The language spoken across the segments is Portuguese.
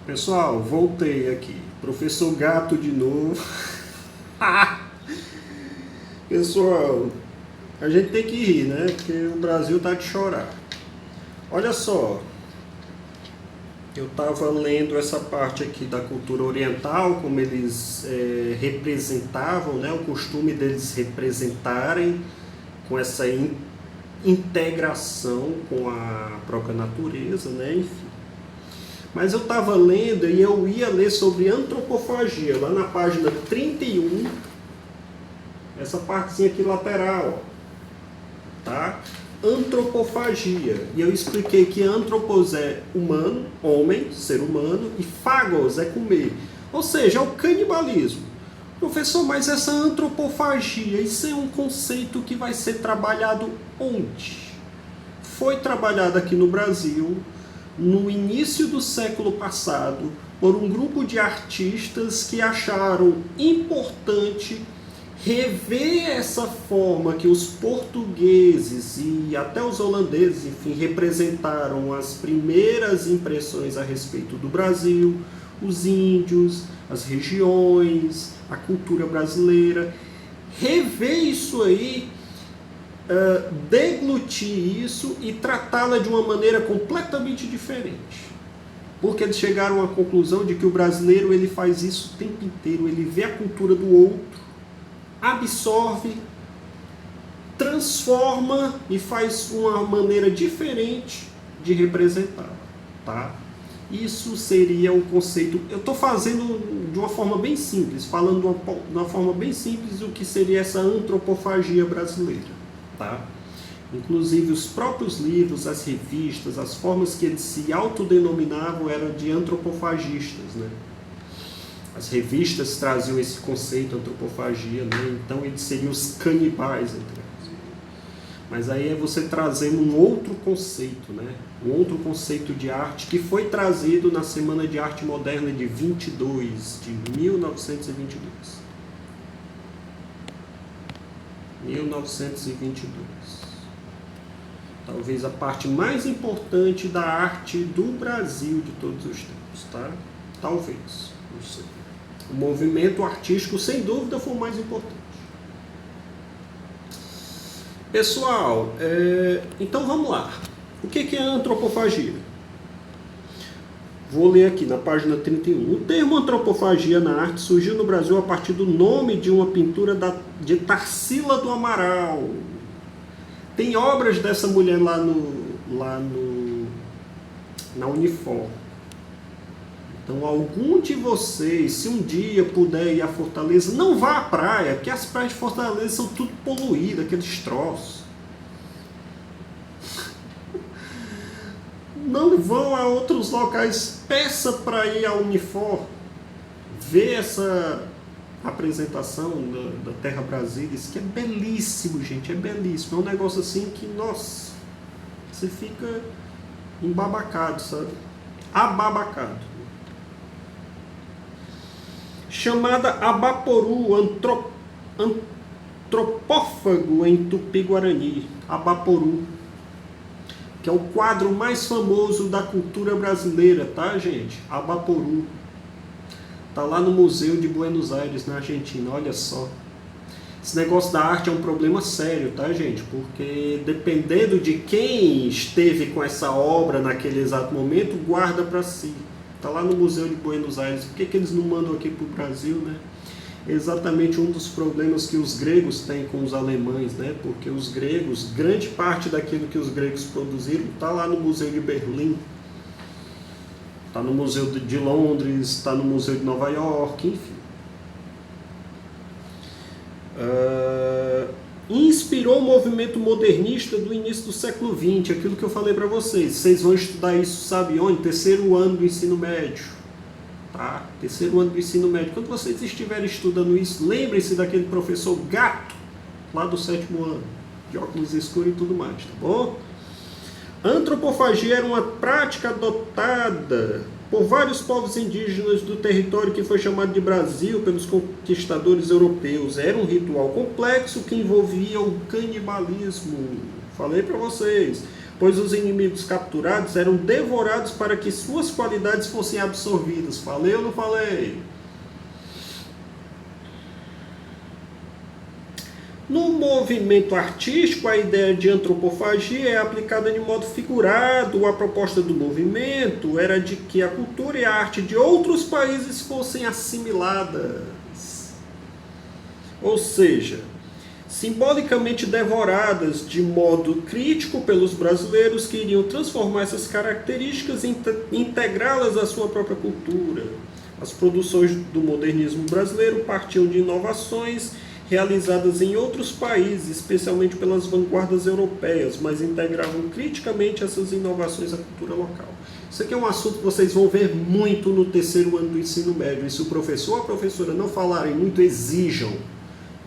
Pessoal, voltei aqui. Professor Gato de novo. Pessoal, a gente tem que rir, né? Porque o Brasil tá de chorar. Olha só, eu estava lendo essa parte aqui da cultura oriental, como eles representavam, né? O costume deles representarem com essa integração com a própria natureza, né? Enfim. Mas eu estava lendo e eu ia ler sobre antropofagia, lá na página 31, essa partezinha aqui lateral, tá? Antropofagia. E eu expliquei que antropos é humano, homem, ser humano, e phagos é comer. Ou seja, é o canibalismo. Professor, mas essa antropofagia, isso é um conceito que vai ser trabalhado onde? Foi trabalhado aqui no Brasil, no início do século passado, por um grupo de artistas que acharam importante rever essa forma que os portugueses e até os holandeses, enfim, representaram as primeiras impressões a respeito do Brasil, os índios, as regiões, a cultura brasileira. Rever isso aí, deglutir isso e tratá-la de uma maneira completamente diferente. Porque eles chegaram à conclusão de que o brasileiro ele faz isso o tempo inteiro, ele vê a cultura do outro, absorve, transforma e faz uma maneira diferente de representar, tá? Isso seria o conceito. Eu estou fazendo de uma forma bem simples, falando de uma forma bem simples o que seria essa antropofagia brasileira, tá? Inclusive os próprios livros, as revistas, as formas que eles se autodenominavam eram de antropofagistas, né? As revistas traziam esse conceito antropofagia, né? Então eles seriam os canibais, entre aspas. Mas aí é você trazendo um outro conceito, né? Um outro conceito de arte que foi trazido na Semana de Arte Moderna de 1922. 1922. Talvez a parte mais importante da arte do Brasil de todos os tempos, tá? Talvez, não sei. O movimento artístico, sem dúvida, foi o mais importante. Pessoal, então vamos lá. O que é antropofagia? Vou ler aqui na página 31. O termo antropofagia na arte surgiu no Brasil a partir do nome de uma pintura de Tarsila do Amaral. Tem obras dessa mulher lá na Unifor. Então, algum de vocês, se um dia puder ir à Fortaleza, não vá à praia, porque as praias de Fortaleza são tudo poluídas, aqueles troços. Não vão a outros locais, peça para ir à Unifor, ver essa apresentação da Terra Brasilis, que é belíssimo, gente, é belíssimo. É um negócio assim que, nossa, você fica embabacado, sabe? Ababacado. Chamada Abaporu, antropófago em Tupi-Guarani, Abaporu, que é o quadro mais famoso da cultura brasileira, tá, gente? Abaporu. Tá lá no Museu de Buenos Aires, na Argentina, olha só. Esse negócio da arte é um problema sério, tá, gente? Porque dependendo de quem esteve com essa obra naquele exato momento, guarda para si. Tá lá no Museu de Buenos Aires. Por que eles não mandam aqui pro Brasil, né? É exatamente um dos problemas que os gregos têm com os alemães, né? Porque os gregos, grande parte daquilo que os gregos produziram tá lá no Museu de Berlim. Está no Museu de Londres, está no Museu de Nova York, enfim. Inspirou o movimento modernista do início do século XX, aquilo que eu falei para vocês. Vocês vão estudar isso, sabe onde? Terceiro ano do ensino médio. Tá? Terceiro ano do ensino médio. Quando vocês estiverem estudando isso, lembrem-se daquele professor Gato, lá do sétimo ano, de óculos escuros e tudo mais, tá bom? Antropofagia era uma prática adotada por vários povos indígenas do território que foi chamado de Brasil pelos conquistadores europeus. Era um ritual complexo que envolvia o canibalismo. Falei para vocês. pois os inimigos capturados eram devorados para que suas qualidades fossem absorvidas. Falei ou não falei? No movimento artístico, a ideia de antropofagia é aplicada de modo figurado. A proposta do movimento era de que a cultura e a arte de outros países fossem assimiladas. Ou seja, simbolicamente devoradas de modo crítico pelos brasileiros que iriam transformar essas características e integrá-las à sua própria cultura. As produções do modernismo brasileiro partiam de inovações realizadas em outros países, especialmente pelas vanguardas europeias, mas integravam criticamente essas inovações à cultura local. Isso aqui é um assunto que vocês vão ver muito no terceiro ano do ensino médio. E se o professor ou a professora não falarem muito, exijam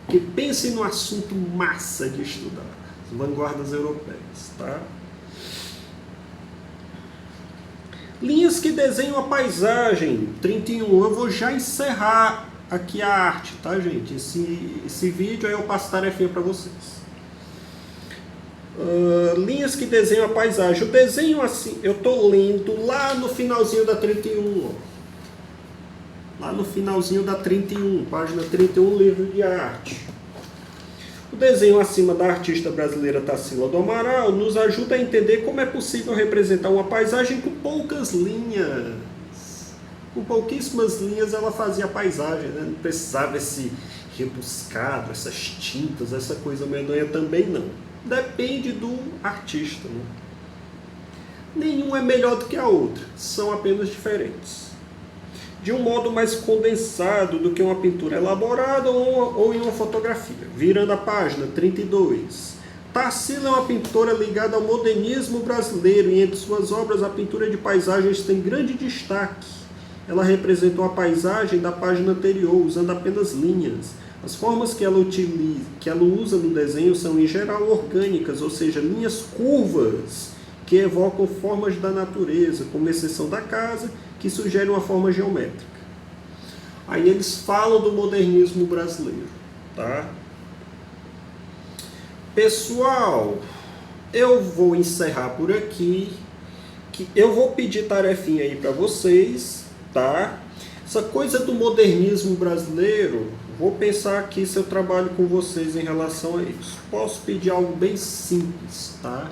que pensem no assunto massa de estudar, as vanguardas europeias, tá? Linhas que desenham a paisagem, 31. Eu vou já encerrar aqui a arte, tá, gente? Esse vídeo aí eu passo tarefinha para vocês. Linhas que desenham a paisagem. O desenho assim, eu tô lendo lá no finalzinho da 31, ó. Lá no finalzinho da 31, página 31, livro de arte. O desenho acima da artista brasileira Tarsila do Amaral nos ajuda a entender como é possível representar uma paisagem com poucas linhas. Com pouquíssimas linhas ela fazia a paisagem, né? Não precisava esse rebuscado, essas tintas, essa coisa medonha também não. Depende do artista, né? Nenhum é melhor do que a outra, são apenas diferentes. De um modo mais condensado do que uma pintura elaborada ou em uma fotografia. Virando a página 32. Tarsila é uma pintora ligada ao modernismo brasileiro e entre suas obras a pintura de paisagens tem grande destaque. Ela representou a paisagem da página anterior, usando apenas linhas. As formas que ela usa no desenho são em geral orgânicas, ou seja, linhas curvas que evocam formas da natureza, com exceção da casa, que sugere uma forma geométrica. Aí eles falam do modernismo brasileiro, tá? Pessoal, eu vou encerrar por aqui. Eu vou pedir tarefinha aí para vocês, tá? Essa coisa do modernismo brasileiro, vou pensar aqui se eu trabalho com vocês em relação a isso. Posso pedir algo bem simples, tá?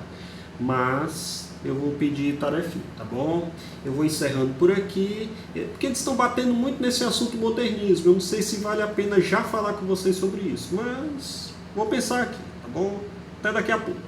Mas eu vou pedir tarefinha, tá bom? Eu vou encerrando por aqui, porque eles estão batendo muito nesse assunto modernismo. Eu não sei se vale a pena já falar com vocês sobre isso, mas vou pensar aqui, tá bom? Até daqui a pouco.